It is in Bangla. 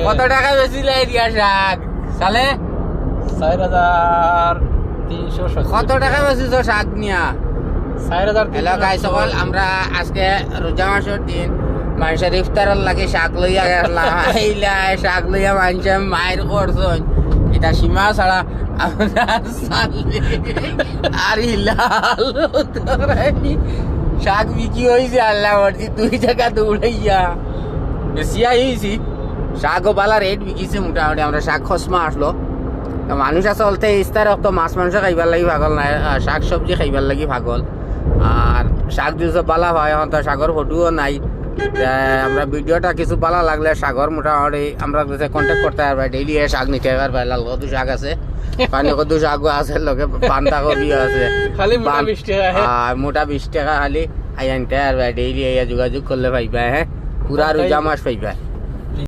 কত টাকা বেশিলে দিয়া শাক সালে 4370 কত টাকা বেশিছ শাক নিয়া 4000 হ্যালো গাইস সকল আমরা আজকে রোজা মাসের দিন মানুষের ইফতারের লাগে শাক লইয়া গেলাম আইলা শাক লইয়া মানুষে মায়ের করছন এটা সীমা ছাড়া আমরা সালে আর হিলাল শাক বিক্রি হয়েছে আল্লাহ মর্জি 2 টাকা দৌড়াইয়া বেশি আইছি শাকও বালা রেট বিকিছে মোটামুটি আমরা শাক খসমা আসলো মানুষ আসলতে ইস্তার তো মাছ মাংস খাইবার লাগি পাগল নাই শাক সবজি খাইবার লাগি পাগল আর শাক যদি বালা হয় এখন তো শাকর ফটোও নাই আমরা ভিডিওটা কিছু বালা লাগলে শাকর মোটামুটি আমরা কন্ট্যাক্ট করতে পারবো ডেইলি শাক নিতে পারবো লাল কত শাক আছে পানি কত শাক আছে লোকে পান্তা কবি আছে খালি মোটা 20 টাকা মোটা 20 টাকা খালি আনতে পারবে ডেইলি যোগাযোগ করলে পাইবা হ্যাঁ পুরা রোজা মাস পাইবা